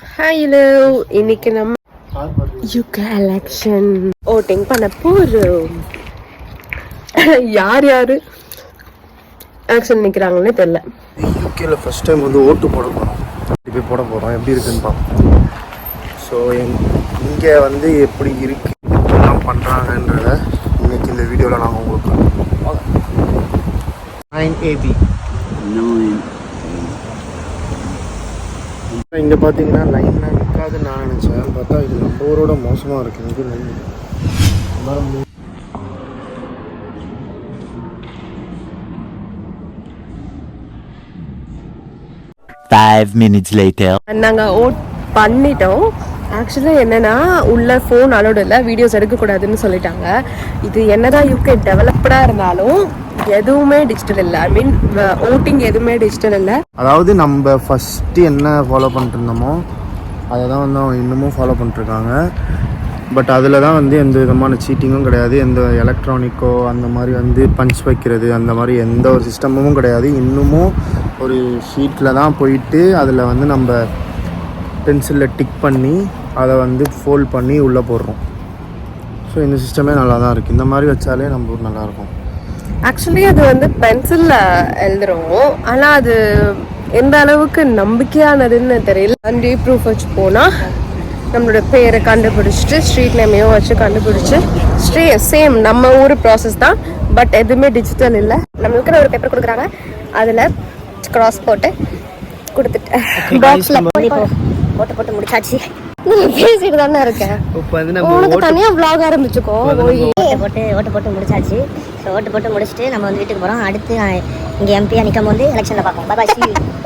Hello, இன்னைக்கு நம்ம UK election voting பண்ண போறோம். யார் யாரு எலெக்ஷன் நிற்கிறாங்கன்னே தெரியல. யூகேல ஃபர்ஸ்ட் டைம் வந்து ஓட்டு போட போகிறோம். போய் போட போகிறோம், எப்படி இருக்குன்னு பார்ப்போம். ஸோ இங்கே வந்து எப்படி இருக்கு, எப்படிலாம் பண்ணுறாங்கன்றத இன்னைக்கு இந்த வீடியோவில் நாங்கள் உங்களுக்கு 9AB இங்கே பார்த்தீங்கன்னா லைனில் நிற்காதுன்னு நான் நினச்சேன். பார்த்தா இது நம்ம ஊரோட மோசமாக இருக்குது. இங்கே லைன் 5 minutes later. நாங்கள் ஓட் பண்ணிட்டோம். ஆக்சுவலாக என்னன்னா உள்ள ஃபோன் அலோடு இல்லை, வீடியோஸ் எடுக்கக்கூடாதுன்னு சொல்லிட்டாங்க. இது என்னதான் யூகே டெவலப்டாக இருந்தாலும் எதுவுமே டிஜிட்டல் இல்லை. ஐ மீன் ஓட்டிங் எதுவுமே டிஜிட்டல் இல்லை. அதாவது நம்ம ஃபஸ்ட்டு என்ன ஃபாலோ பண்ணிட்டு இருந்தோமோ அதை தான் வந்து அவங்க இன்னமும் ஃபாலோ பண்ணிட்டுருக்காங்க. பட் அதில் தான் வந்து எந்த விதமான சீட்டிங்கும் கிடையாது. எந்த எலக்ட்ரானிக்கோ அந்த மாதிரி வந்து பஞ்ச் வைக்கிறது அந்த மாதிரி எந்த ஒரு சிஸ்டமும் கிடையாது. இன்னமும் ஒரு ஷீட்டில் தான் போயிட்டு அதில் வந்து நம்ம பென்சிலில் டிக் பண்ணி அதை வந்து ஃபோல்ட் பண்ணி உள்ளே போடுறோம். ஸோ இந்த சிஸ்டமே நல்லா தான் இருக்குது. இந்த மாதிரி வச்சாலே நம்ம ஊர் நல்லாயிருக்கும். ஆக்சுவலி அது வந்து பென்சிலில் எழுதுறோம், ஆனால் அது எந்த அளவுக்கு நம்பிக்கையானதுன்னு தெரியல. வண்டி ப்ரூஃப் வச்சு போனால் நம்மளோட பேரை கண்டுபிடிச்சிட்டு ஸ்ட்ரீட் நேமையும் வச்சு கண்டுபிடிச்சி சேம் நம்ம ஊர் ப்ராசஸ் தான். பட் எதுவுமே டிஜிட்டல் இல்லை. நம்மளுக்கு ஒரு பேப்பர் கொடுக்குறாங்க, அதில் கிராஸ் போட்டு கொடுத்துட்டு பாக்ஸில் போட்டு போட்டு முடிச்சாச்சு. பேசிட்டு தானே இருக்கேன். உனக்கு தனியா vlog ஆரம்பிச்சுக்கோ. ஓட்டு போட்டு முடிச்சாச்சு. ஸோ ஓட்டு போட்டு முடிச்சுட்டு நம்ம வந்து வீட்டுக்கு போகிறோம். அடுத்து இங்கே எம்பியாக நிற்கும் போது எலெக்ஷனில் பார்ப்போம். பாய்.